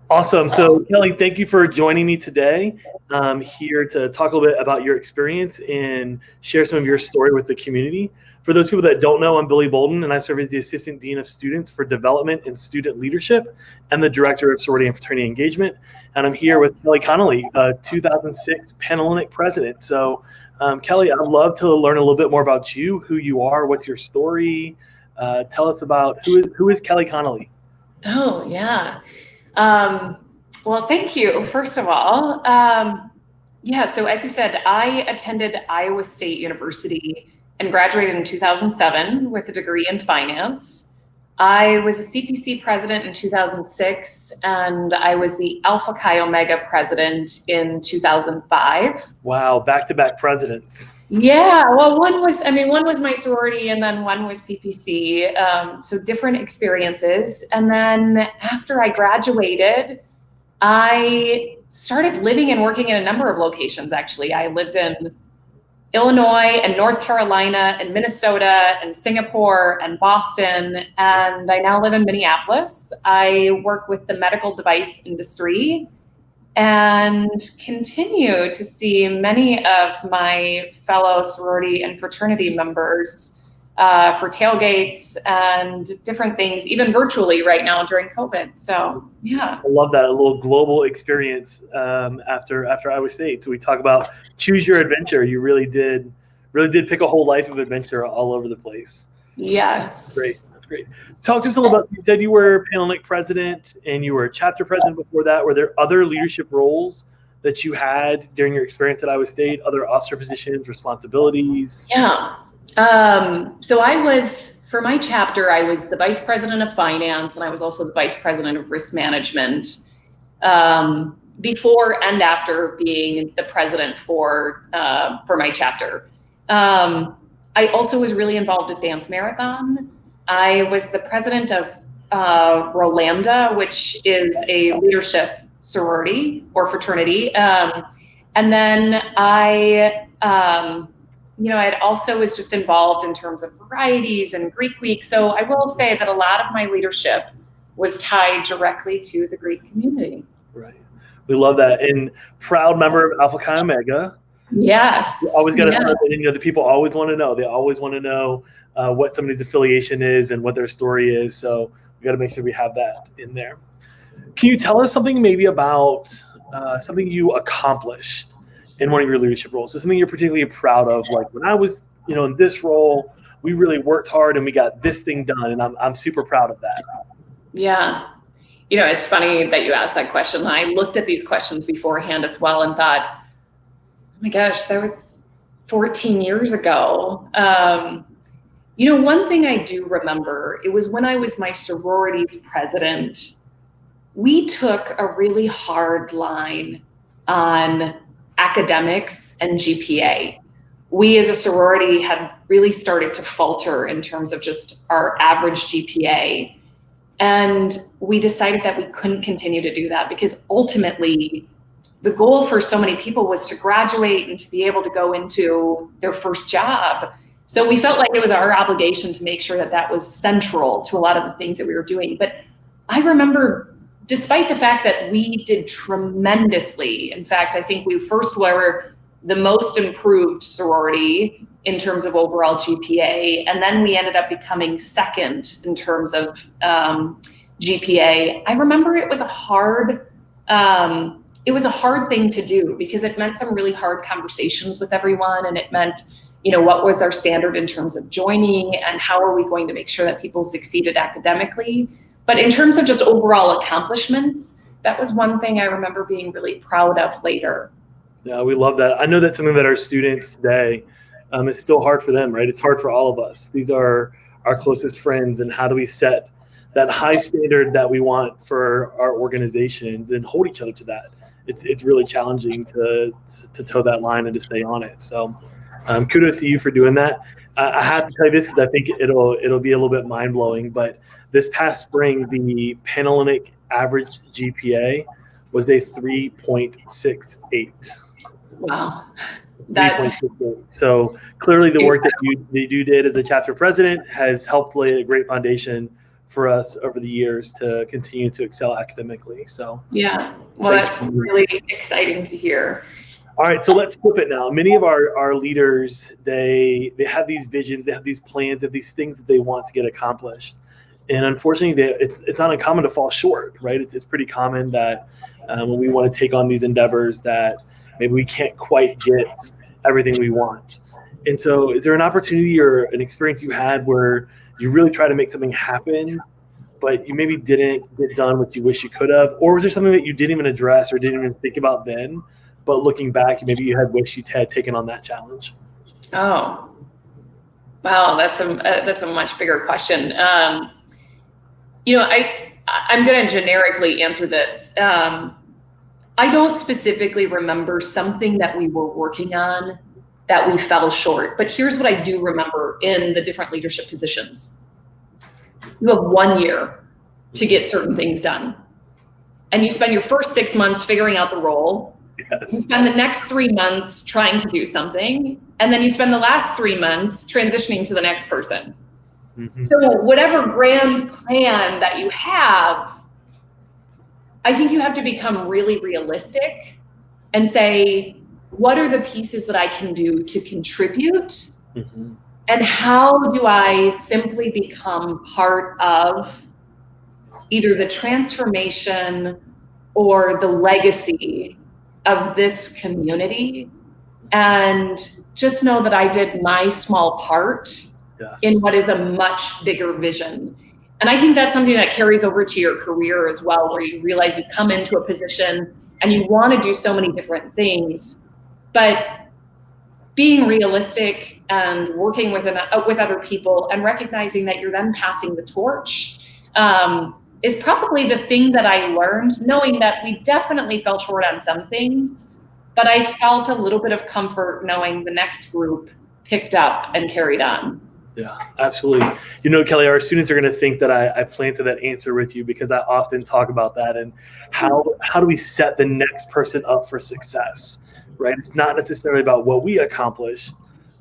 Awesome. So, Kelly, thank you for joining me today. I'm here to talk a little bit about your experience and share some of your story with the community. For those people that don't know, I'm Billy Bolden, and I serve as the Assistant Dean of Students for Development and Student Leadership and the Director of Sorority and Fraternity Engagement. And I'm here with Kelly Connolly, 2006 Panhellenic President. So, Kelly, I'd love to learn a little bit more about you, who you are, what's your story. Tell us about who is Kelly Connolly. Oh, yeah. Well, thank you, first of all. So as you said, I attended Iowa State University and graduated in 2007 with a degree in finance. I was a CPC president in 2006, and I was the Alpha Chi Omega president in 2005. Wow, back-to-back presidents. Yeah, well, one was my sorority, and then one was CPC. So different experiences. And then after I graduated, I started living and working in a number of locations, actually. I lived in Illinois and North Carolina and Minnesota and Singapore and Boston, and I now live in Minneapolis. I work with the medical device industry and continue to see many of my fellow sorority and fraternity members for tailgates and different things, even virtually right now during COVID. So, yeah. I love that, a little global experience after Iowa State. So we talk about choose your adventure. You really did pick a whole life of adventure all over the place. Yes. Great. Great. Talk to us a little about, you said you were Panhellenic president and you were a chapter president before that. Were there other leadership roles that you had during your experience at Iowa State, other officer positions, responsibilities? Yeah. So for my chapter, I was the vice president of finance, and I was also the vice president of risk management before and after being the president for my chapter. I also was really involved at Dance Marathon. I was the president of Rolanda, which is a leadership sorority or fraternity. And then I also was just involved in terms of varieties and Greek week. So I will say that a lot of my leadership was tied directly to the Greek community. Right. We love that. And proud member of Alpha Chi Omega. Yes. You always got to start, the people always want to know. They always want to know what somebody's affiliation is and what their story is. So we got to make sure we have that in there. Can you tell us something maybe about something you accomplished in one of your leadership roles? So something you're particularly proud of, like when I was, in this role, we really worked hard and we got this thing done, and I'm super proud of that. Yeah. It's funny that you asked that question. I looked at these questions beforehand as well and thought, oh my gosh, that was 14 years ago. One thing I do remember, it was when I was my sorority's president, we took a really hard line on academics and GPA. We as a sorority had really started to falter in terms of just our average GPA. And we decided that we couldn't continue to do that because ultimately the goal for so many people was to graduate and to be able to go into their first job. So we felt like it was our obligation to make sure that that was central to a lot of the things that we were doing. But I remember, despite the fact that we did tremendously, in fact, I think we first were the most improved sorority in terms of overall GPA, and then we ended up becoming second in terms of GPA. I remember it was a hard thing to do because it meant some really hard conversations with everyone, and it meant, what was our standard in terms of joining and how are we going to make sure that people succeeded academically. But in terms of just overall accomplishments, that was one thing I remember being really proud of later. Yeah, we love that. I know that's something that our students today, it's still hard for them, right? It's hard for all of us. These are our closest friends, and how do we set that high standard that we want for our organizations and hold each other to that? It's really challenging to toe that line and to stay on it. So kudos to you for doing that. I have to tell you this because I think it'll be a little bit mind blowing, but this past spring, the Panhellenic average GPA was a 3.68. Wow. So clearly the work that you did as a chapter president has helped lay a great foundation for us over the years to continue to excel academically. So yeah, well, that's really exciting to hear. All right, so let's flip it now. Many of our leaders, they have these visions, they have these plans, they have these things that they want to get accomplished. And unfortunately, it's not uncommon to fall short, right? It's pretty common that when we want to take on these endeavors that maybe we can't quite get everything we want. And so is there an opportunity or an experience you had where you really try to make something happen, but you maybe didn't get done what you wish you could have? Or was there something that you didn't even address or didn't even think about then, but looking back, maybe you had wished you had taken on that challenge? Oh, wow, that's a much bigger question. I'm going to generically answer this. I don't specifically remember something that we were working on that we fell short, but here's what I do remember in the different leadership positions. You have 1 year to get certain things done. And you spend your first 6 months figuring out the role. Yes. You spend the next 3 months trying to do something. And then you spend the last 3 months transitioning to the next person. Mm-hmm. So whatever grand plan that you have, I think you have to become really realistic and say, what are the pieces that I can do to contribute? Mm-hmm. And how do I simply become part of either the transformation or the legacy of this community? And just know that I did my small part. Yes. In what is a much bigger vision. And I think that's something that carries over to your career as well, where you realize you come into a position and you want to do so many different things, but being realistic and working with other people and recognizing that you're then passing the torch is probably the thing that I learned, knowing that we definitely fell short on some things, but I felt a little bit of comfort knowing the next group picked up and carried on. Yeah, absolutely. You know, Kelly, our students are going to think that I planted that answer with you because I often talk about that and how do we set the next person up for success, right? It's not necessarily about what we accomplished,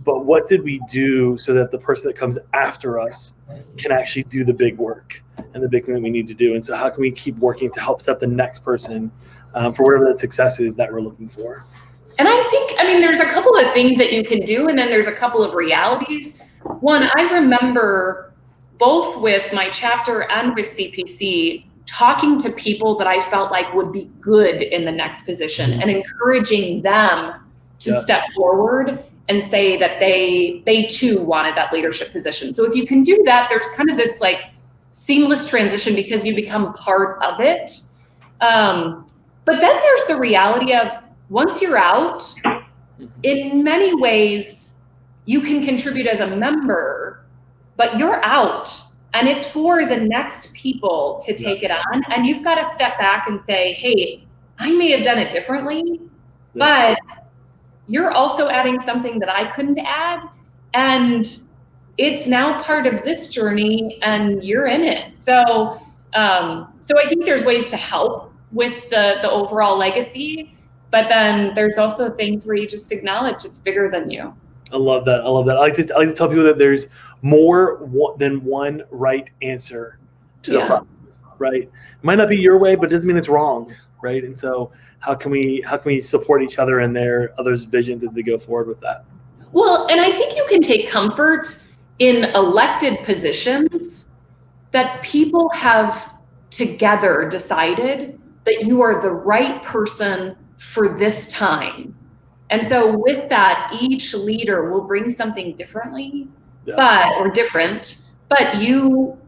but what did we do so that the person that comes after us can actually do the big work and the big thing that we need to do. And so how can we keep working to help set the next person for whatever that success is that we're looking for? And I think, there's a couple of things that you can do, and then there's a couple of realities. One, I remember both with my chapter and with CPC talking to people that I felt like would be good in the next position and encouraging them to step forward and say that they too wanted that leadership position. So if you can do that, there's kind of this like seamless transition because you become part of it. But then there's the reality of once you're out, in many ways, you can contribute as a member, but you're out and it's for the next people to take it on. And you've got to step back and say, hey, I may have done it differently, but you're also adding something that I couldn't add. And it's now part of this journey and you're in it. So I think there's ways to help with the overall legacy, but then there's also things where you just acknowledge it's bigger than you. I love that. I like to tell people that there's more than one right answer to the problem, right? It might not be your way, but it doesn't mean it's wrong, right? And so how can we support each other and their others' visions as they go forward with that? Well, and I think you can take comfort in elected positions that people have together decided that you are the right person for this time. And so with that, each leader will bring something differently, but you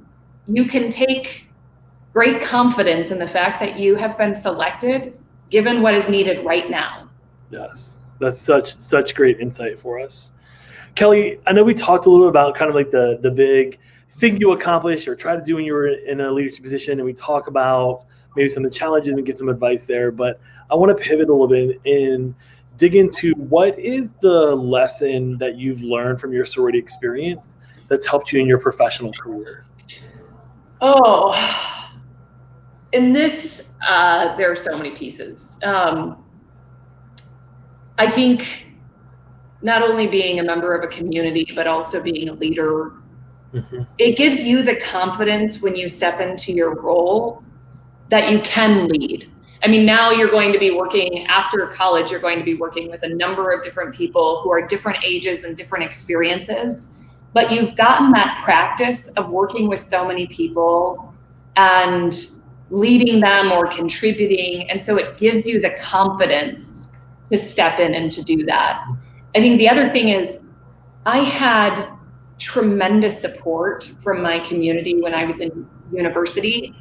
can take great confidence in the fact that you have been selected given what is needed right now. Yes, that's such great insight for us. Kelly, I know we talked a little bit about kind of like the big thing you accomplished or try to do when you were in a leadership position, and we talk about maybe some of the challenges and give some advice there, but I want to pivot a little bit and dig into what is the lesson that you've learned from your sorority experience that's helped you in your professional career? Oh, in this, there are so many pieces. I think not only being a member of a community, but also being a leader It gives you the confidence when you step into your role that you can lead. I mean, now you're going to be working after college, you're going to be working with a number of different people who are different ages and different experiences, but you've gotten that practice of working with so many people and leading them or contributing. And so it gives you the confidence to step in and to do that. I think the other thing is I had tremendous support from my community when I was in university,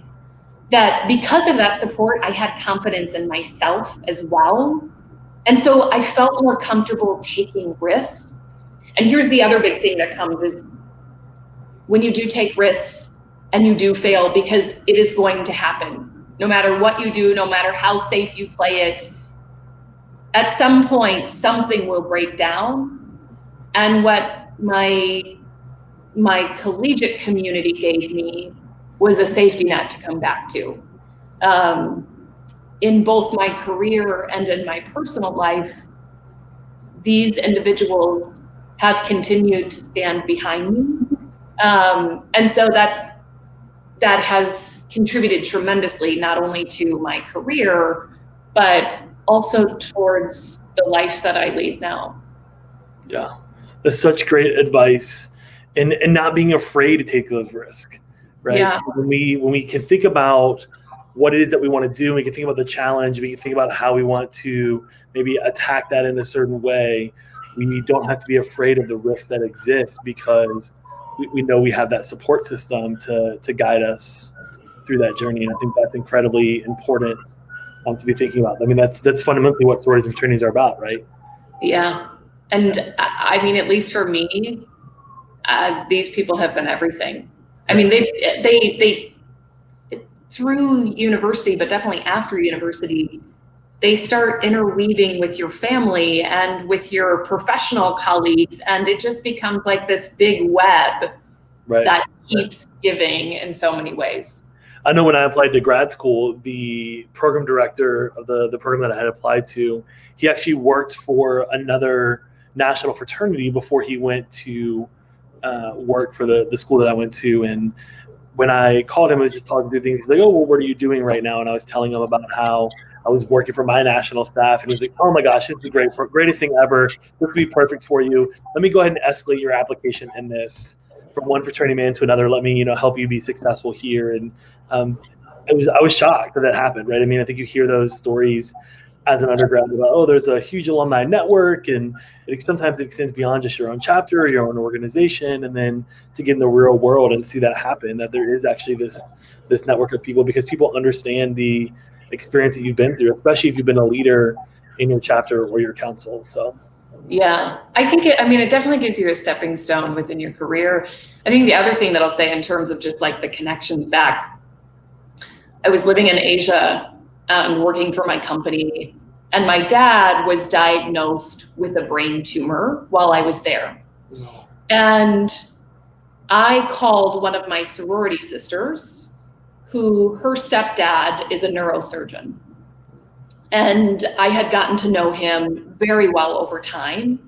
that because of that support, I had confidence in myself as well. And so I felt more comfortable taking risks. And here's the other big thing that comes is when you do take risks and you do fail, because it is going to happen. No matter what you do, no matter how safe you play it, at some point, something will break down. And what my collegiate community gave me was a safety net to come back to. In both my career and in my personal life, these individuals have continued to stand behind me. And so that has contributed tremendously, not only to my career, but also towards the life that I lead now. Yeah, that's such great advice, and not being afraid to take those risks, right? Yeah. When we can think about what it is that we want to do, we can think about the challenge, we can think about how we want to maybe attack that in a certain way. We don't have to be afraid of the risks that exist, because we know we have that support system to guide us through that journey. And I think that's incredibly important to be thinking about. I mean, that's fundamentally what sororities and fraternities are about, right? Yeah. And I mean, at least for me, these people have been everything. I mean, they through university, but definitely after university, they start interweaving with your family and with your professional colleagues, and it just becomes like this big web that keeps giving in so many ways. I know when I applied to grad school, the program director of the program that I had applied to, he actually worked for another national fraternity before he went to work for the school that I went to. And when I called him, I was just talking through things. He's like, "Oh, well, what are you doing right now?" And I was telling him about how I was working for my national staff. And he's like, "Oh my gosh, this is the greatest thing ever. This would be perfect for you. Let me go ahead and escalate your application in this from one fraternity man to another. Let me, help you be successful here." And I was shocked that happened, right? I mean, I think you hear those stories as an undergrad about, oh, there's a huge alumni network, and sometimes it extends beyond just your own chapter, or your own organization, and then to get in the real world and see that happen, that there is actually this network of people, because people understand the experience that you've been through, especially if you've been a leader in your chapter or your council. So yeah, I think it definitely gives you a stepping stone within your career. I think the other thing that I'll say in terms of just like the connections back, I was living in Asia, working for my company, and my dad was diagnosed with a brain tumor while I was there. And I called one of my sorority sisters, who her stepdad is a neurosurgeon. And I had gotten to know him very well over time.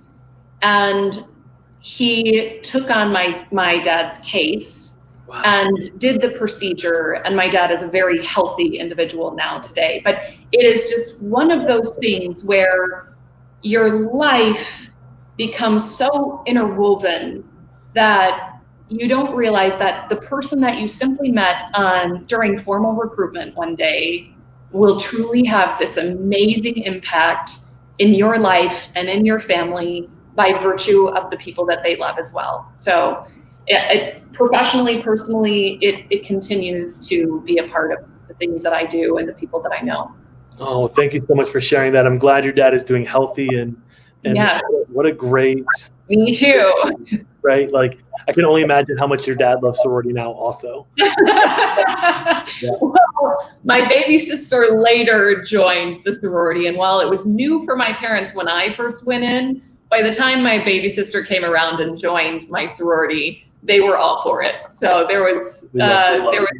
And he took on my dad's case. Wow. And did the procedure, and my dad is a very healthy individual now today. But it is just one of those things where your life becomes so interwoven that you don't realize that the person that you simply met during formal recruitment one day will truly have this amazing impact in your life and in your family by virtue of the people that they love as well. So it's professionally, personally, it continues to be a part of the things that I do and the people that I know. Oh, thank you so much for sharing that. I'm glad your dad is doing healthy, and yeah. What a great. Me too. Right? Like, I can only imagine how much your dad loves sorority now also. Yeah. Well, my baby sister later joined the sorority, and while it was new for my parents when I first went in, by the time my baby sister came around and joined my sorority, they were all for it. So there was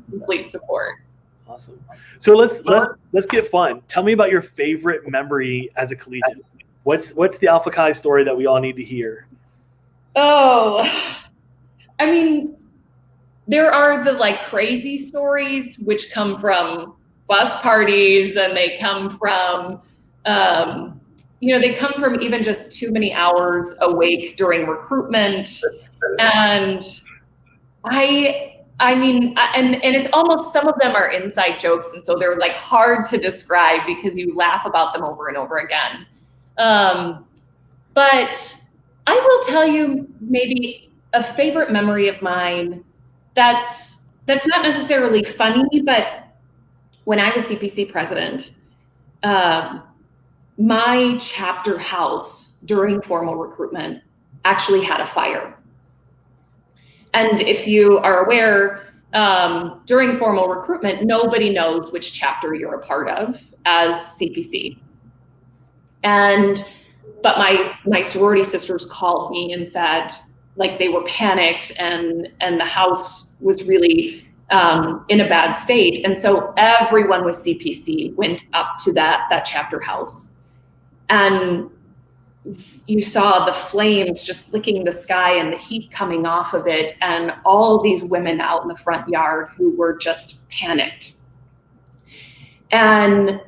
complete support. Awesome. So let's get fun. Tell me about your favorite memory as a collegiate. What's the Alpha Chi story that we all need to hear? Oh, I mean, there are the like crazy stories, which come from bus parties, and they come from, they come from even just too many hours awake during recruitment. And and it's almost, some of them are inside jokes, and so they're like hard to describe because you laugh about them over and over again. But I will tell you maybe a favorite memory of mine that's not necessarily funny, but when I was CPC president, my chapter house during formal recruitment actually had a fire. And if you are aware, during formal recruitment, nobody knows which chapter you're a part of as CPC. But my sorority sisters called me and said, like, they were panicked and the house was really in a bad state. And so everyone with CPC went up to that chapter house. And you saw the flames just licking the sky and the heat coming off of it, and all these women out in the front yard who were just panicked. And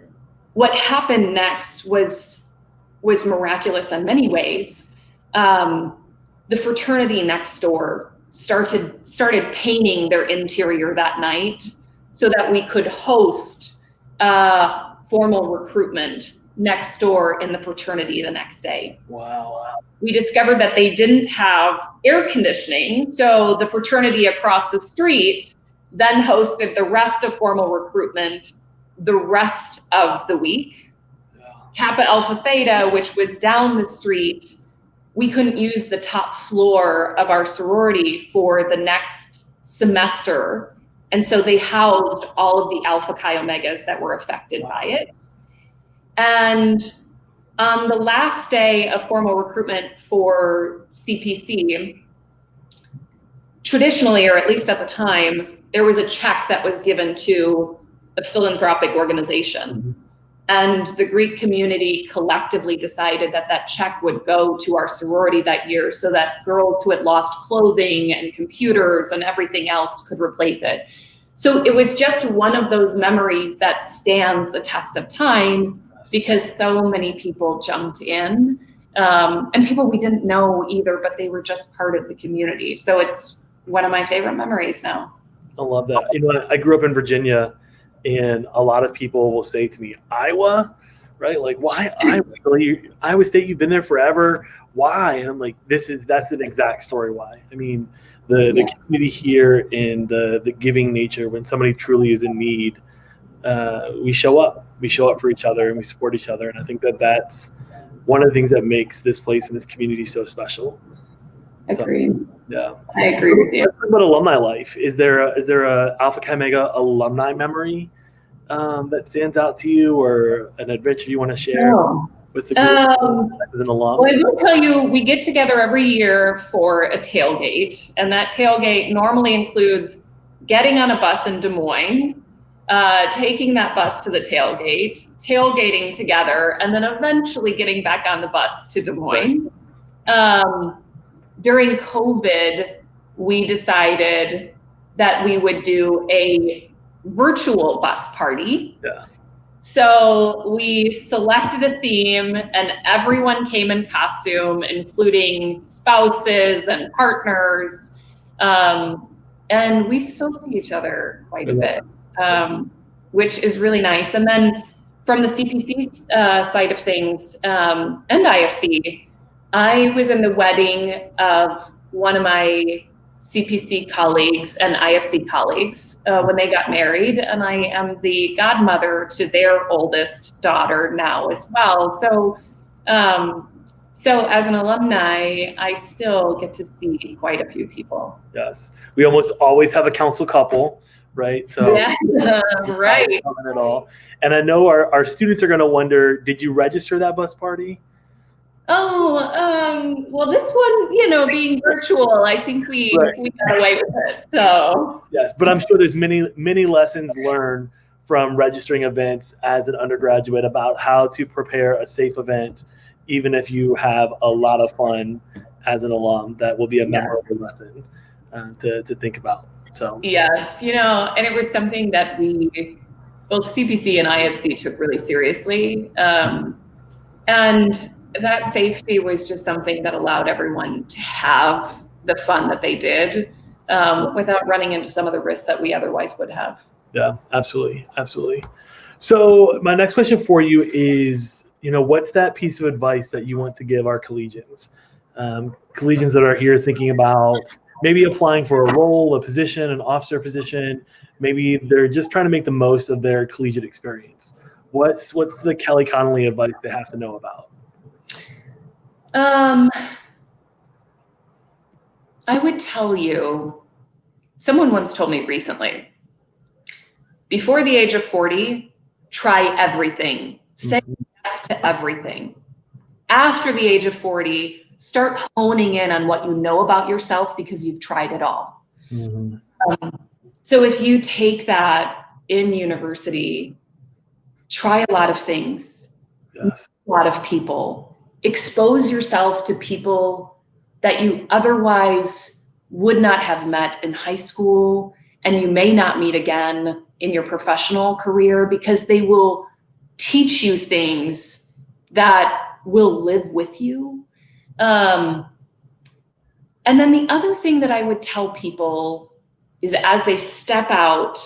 what happened next was miraculous in many ways. The fraternity next door started painting their interior that night so that we could host formal recruitment next door in the fraternity the next day. Wow. We discovered that they didn't have air conditioning, so the fraternity across the street then hosted the rest of formal recruitment the rest of the week. Yeah. Kappa Alpha Theta, which was down the street, we couldn't use the top floor of our sorority for the next semester, and so they housed all of the Alpha Chi Omegas that were affected by it. And on the last day of formal recruitment for CPC, traditionally, or at least at the time, there was a check that was given to a philanthropic organization. Mm-hmm. And the Greek community collectively decided that check would go to our sorority that year so that girls who had lost clothing and computers and everything else could replace it. So it was just one of those memories that stands the test of time, because so many people jumped in, and people we didn't know either, but they were just part of the community. So it's one of my favorite memories now. I love that. I grew up in Virginia, and a lot of people will say to me, Iowa, right? Like, why Iowa? Really, Iowa State, you've been there forever. Why? And I'm like, that's an exact story why. I mean, the community here and the giving nature, when somebody truly is in need, we show up for each other and we support each other. And I think that's one of the things that makes this place and this community so special. Agreed. So, yeah. I agree with you. Let's talk about alumni life. Is there a Alpha Chi Omega alumni memory that stands out to you, or an adventure you want to share with the group as an alum? Well, I will tell you, we get together every year for a tailgate, and that tailgate normally includes getting on a bus in Des Moines, taking that bus to the tailgate, tailgating together, and then eventually getting back on the bus to Des Moines. During COVID, we decided that we would do a virtual bus party. Yeah. So we selected a theme, and everyone came in costume, including spouses and partners. And we still see each other quite a bit, which is really nice. And then from the CPC side of things, and IFC, I was in the wedding of one of my CPC colleagues and IFC colleagues when they got married, and I am the godmother to their oldest daughter now as well. So as an alumni, I still get to see quite a few people. Yes, we almost always have a council couple, right? So yeah, right. At all. And I know our students are going to wonder, did you register that bus party? Well, this one, being virtual, I think we got away with it. So yes, but I'm sure there's many lessons learned from registering events as an undergraduate about how to prepare a safe event, even if you have a lot of fun as an alum. That will be a memorable lesson to think about. So yes, and it was something that both CPC and IFC took really seriously. And that safety was just something that allowed everyone to have the fun that they did without running into some of the risks that we otherwise would have. yeah, absolutely. Absolutely. So my next question for you is, what's that piece of advice that you want to give our collegians? Collegians that are here thinking about maybe applying for a role, a position, an officer position. Maybe they're just trying to make the most of their collegiate experience. What's the Kelly Connolly advice they have to know about? I would tell you, someone once told me recently, before the age of 40, try everything. Say yes to everything. After the age of 40, start honing in on what you know about yourself because you've tried it all. So if you take that in university, try a lot of things, Yes. a lot of people, expose yourself to people that you otherwise would not have met in high school, and you may not meet again in your professional career, because they will teach you things that will live with you. And then the other thing that I would tell people is, as they step out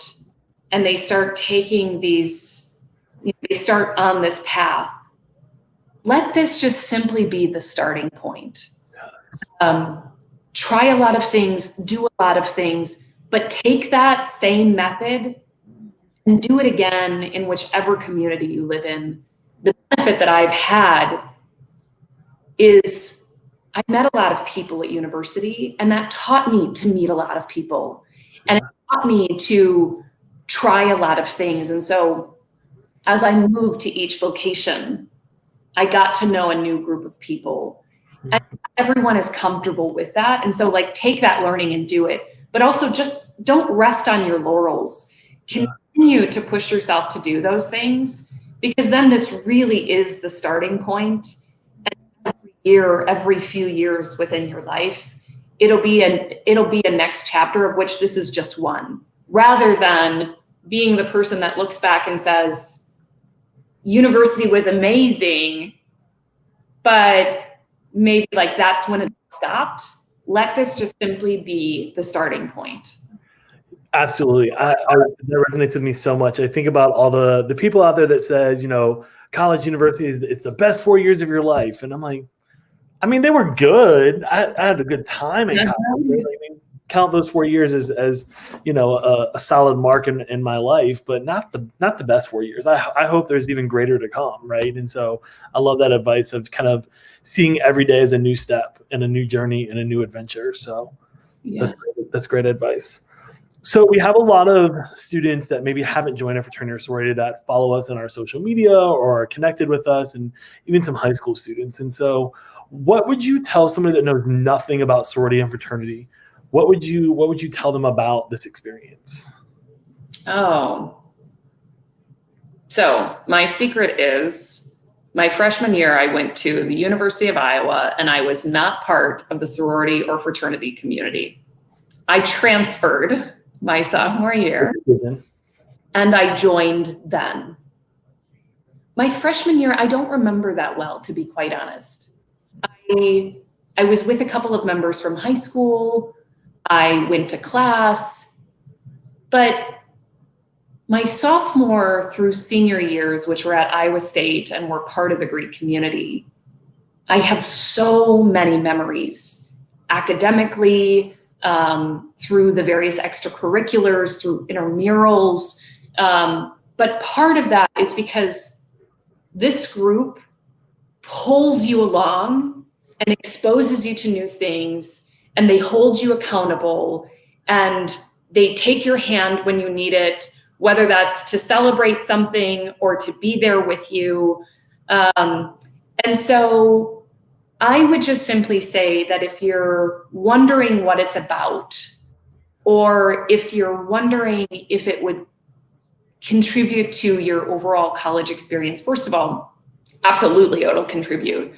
and they start taking these, they start on this path, let this just simply be the starting point. Yes. Try a lot of things, do a lot of things, but take that same method and do it again in whichever community you live in. The benefit that I've had is I met a lot of people at university, and that taught me to meet a lot of people. And it taught me to try a lot of things. And so as I moved to each location, I got to know a new group of people. And everyone is comfortable with that. And so take that learning and do it. But also just don't rest on your laurels. Continue to push yourself to do those things, because then this really is the starting point. Every few years within your life, it'll be a next chapter, of which this is just one, rather than being the person that looks back and says, university was amazing, but maybe that's when it stopped. Let this just simply be the starting point. Absolutely. That resonates with me so much. I think about all the people out there that says, college, university is the best 4 years of your life. And I'm like, they were good. I had a good time in college. Count those 4 years as a solid mark in my life, but not the best 4 years. I hope there's even greater to come, right? And so I love that advice of kind of seeing every day as a new step and a new journey and a new adventure. So that's great advice. So we have a lot of students that maybe haven't joined a fraternity or sorority that follow us in our social media or are connected with us, and even some high school students. And so what would you tell somebody that knows nothing about sorority and fraternity? What would you tell them about this experience? Oh, so my secret is, my freshman year, I went to the University of Iowa, and I was not part of the sorority or fraternity community. I transferred my sophomore year, and I joined then. My freshman year, I don't remember that well, to be quite honest. I was with a couple of members from high school. I went to class, but my sophomore through senior years, which were at Iowa State and were part of the Greek community, I have so many memories academically, through the various extracurriculars, through intramurals. But part of that is because this group pulls you along and exposes you to new things, and they hold you accountable, and they take your hand when you need it, whether that's to celebrate something or to be there with you. And so I would just simply say that if you're wondering what it's about, or if you're wondering if it would contribute to your overall college experience, first of all, absolutely, it'll contribute.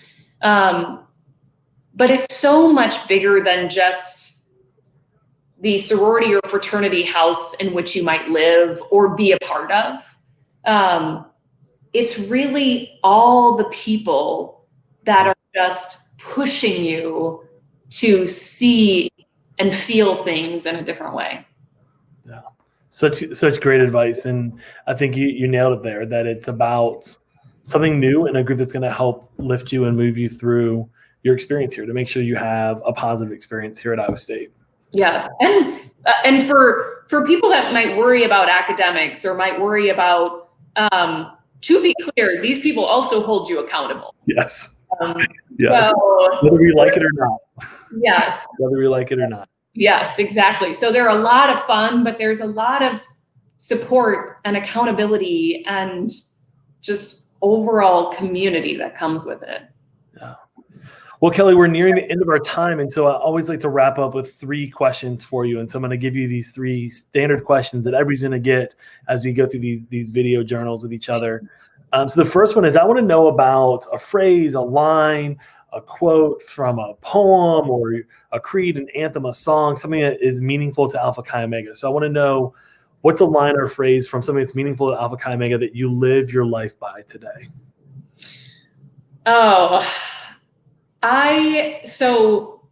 But it's so much bigger than just the sorority or fraternity house in which you might live or be a part of. It's really all the people that are just pushing you to see and feel things in a different way. Yeah, such great advice, and I think you nailed it there. That it's about something new and a group that's going to help lift you and move you through your experience here to make sure you have a positive experience here at Iowa State. Yes, and for people that might worry about academics or might worry about, to be clear, these people also hold you accountable. Yes. Yes. So, whether we like it or not. Yes. Whether we like it or not. Yes, exactly. So they're a lot of fun, but there's a lot of support and accountability and just overall community that comes with it. Yeah. Well, Kelly, we're nearing the end of our time. And so I always like to wrap up with 3 questions for you. And so I'm going to give you these 3 standard questions that everybody's going to get as we go through these video journals with each other. So the first one is, I want to know about a phrase, a line, a quote from a poem or a creed, an anthem, a song, something that is meaningful to Alpha Chi Omega. So I want to know, what's a line or phrase from something that's meaningful to Alpha Chi Omega that you live your life by today? So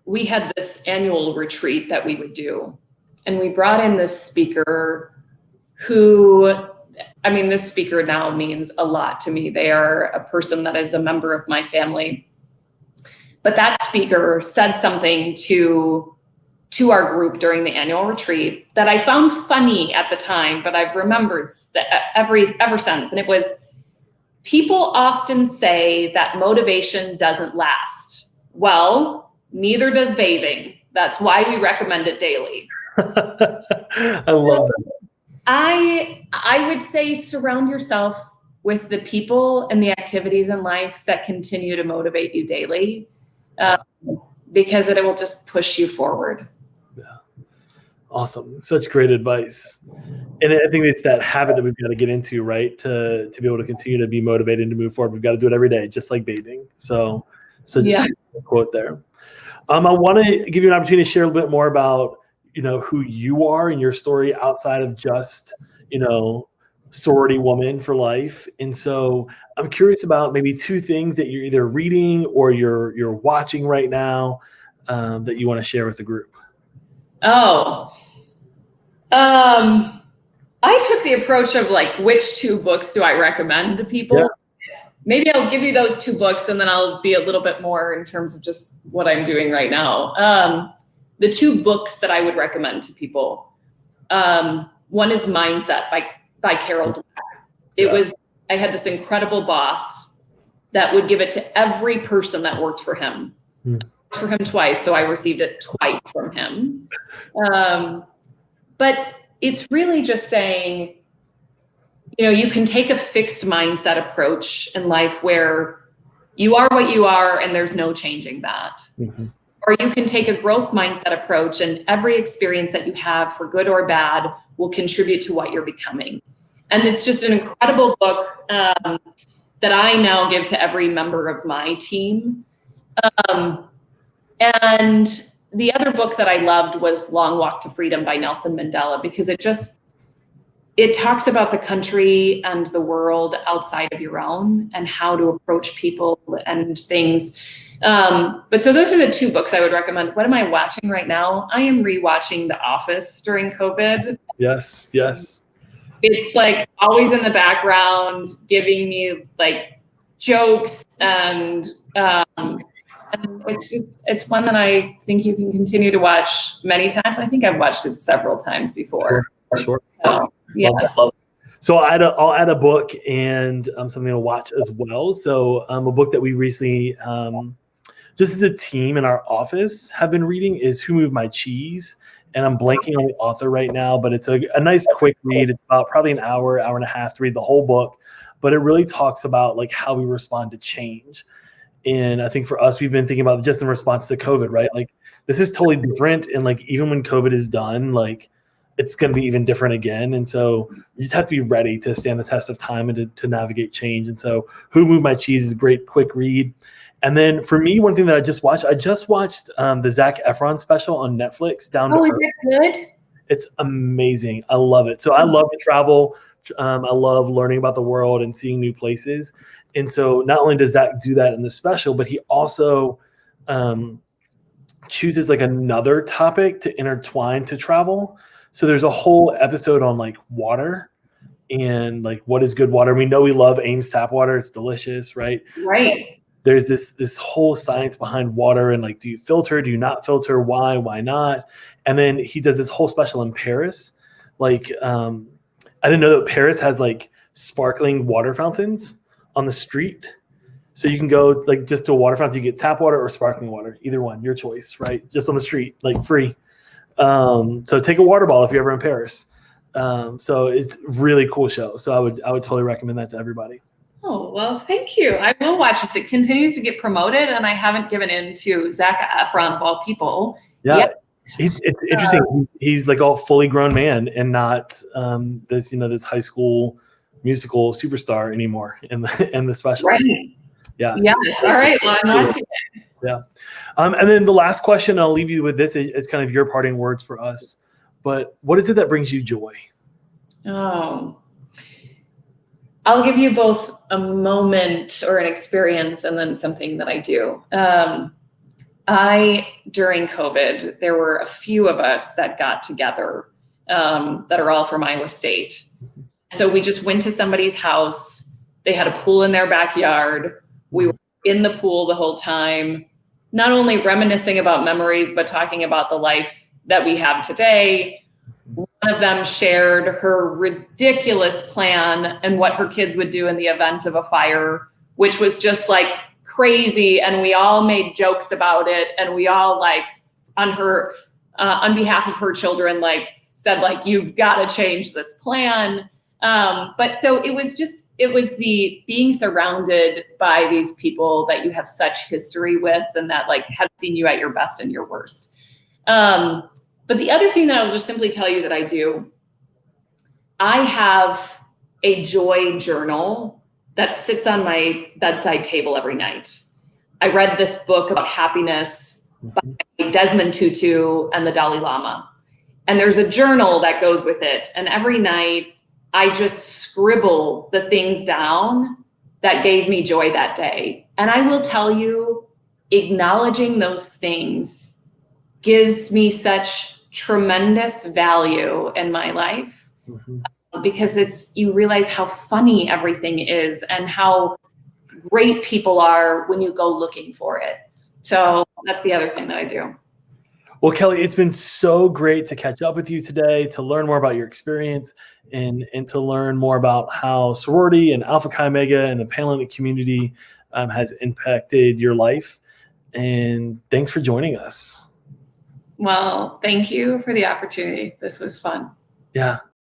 we had this annual retreat that we would do, and we brought in this speaker who, this speaker now means a lot to me. They are a person that is a member of my family. But that speaker said something to our group during the annual retreat that I found funny at the time, but I've remembered ever since. And it was, people often say that motivation doesn't last. Well, neither does bathing. That's why we recommend it daily. I love that. I would say surround yourself with the people and the activities in life that continue to motivate you daily, because it will just push you forward. Yeah. Awesome. Such great advice. And I think it's that habit that we've got to get into, right? To be able to continue to be motivated and to move forward. We've got to do it every day, just like bathing. So just a quote there. I want to give you an opportunity to share a little bit more about, who you are and your story outside of just, sorority woman for life. And so I'm curious about maybe 2 things that you're either reading or you're watching right now that you want to share with the group. I took the approach of which 2 books do I recommend to people? Yeah. Maybe I'll give you those 2 books and then I'll be a little bit more in terms of just what I'm doing right now. The 2 books that I would recommend to people. One is Mindset by Carol Dweck. I had this incredible boss that would give it to every person that worked for him. For him twice, so I received it twice from him. But it's really just saying, you can take a fixed mindset approach in life where you are what you are and there's no changing that. Mm-hmm. Or you can take a growth mindset approach, and every experience that you have, for good or bad, will contribute to what you're becoming. And it's just an incredible book that I now give to every member of my team. And the other book that I loved was Long Walk to Freedom by Nelson Mandela, because it talks about the country and the world outside of your own and how to approach people and things. But so those are the 2 books I would recommend. What am I watching right now? I am rewatching The Office during COVID. Yes. It's always in the background, giving me jokes, and it's one that I think you can continue to watch many times. I think I've watched it several times before. Sure. Yes. So I'll add a book and something to watch as well. So a book that we recently, just as a team in our office, have been reading is Who Moved My Cheese? And I'm blanking on the author right now, but it's a nice quick read. It's about probably an hour and a half to read the whole book, but it really talks about how we respond to change. And I think for us, we've been thinking about just in response to COVID, right? This is totally different. And even when COVID is done, it's going to be even different again. And so you just have to be ready to stand the test of time and to navigate change. And so Who Moved My Cheese is a great quick read. And then for me, one thing that I just watched the Zac Efron special on Netflix, Down to Oh, is Earth. that good? It's amazing. I love it. So I love to travel. I love learning about the world and seeing new places. And so not only does Zach do that in the special, but he also chooses like another topic to intertwine to travel. So there's a whole episode on like water and like what is good water. We know we love Ames tap water. It's delicious, right? Right. There's this whole science behind water and like, do you filter? Do you not filter? Why not? And then he does this whole special in Paris. Like, I didn't know that Paris has like sparkling water fountains on the street. So you can go like just to a water fountain, you get tap water or sparkling water, either one, your choice, right? Just on the street, like free. So take a water bottle if you're ever in Paris. So it's really cool show. So I would totally recommend that to everybody. Oh, well, thank you. I will watch this. It continues to get promoted, and I haven't given in to Zac Efron of all people. Yeah, it's interesting. He's like all fully grown man and not this high school musical superstar anymore in the special. Right. Yeah. Yes. All right. Well, I'm watching it. Yeah. And then the last question, I'll leave you with this. It's kind of your parting words for us. But what is it that brings you joy? Oh, I'll give you both a moment or an experience and then something that I do. During COVID, there were a few of us that got together that are all from Iowa State. So we just went to somebody's house. They had a pool in their backyard. We were in the pool the whole time, not only reminiscing about memories, but talking about the life that we have today. One of them shared her ridiculous plan and what her kids would do in the event of a fire, which was just like crazy. And we all made jokes about it. And we all like on behalf of her children, like said, like, you've got to change this plan. But so it was the being surrounded by these people that you have such history with and that like have seen you at your best and your worst. But the other thing that I'll just simply tell you that I do, I have a joy journal that sits on my bedside table every night. I read this book about happiness by Desmond Tutu and the Dalai Lama. And there's a journal that goes with it. And every night I just scribble the things down that gave me joy that day. And I will tell you, acknowledging those things gives me such tremendous value in my life because you realize how funny everything is and how great people are when you go looking for it. So that's the other thing that I do. Well, Kelly, it's been so great to catch up with you today, to learn more about your experience and to learn more about how sorority and Alpha Chi Omega and the Panhellenic community has impacted your life. And thanks for joining us. Well, thank you for the opportunity. This was fun. Yeah.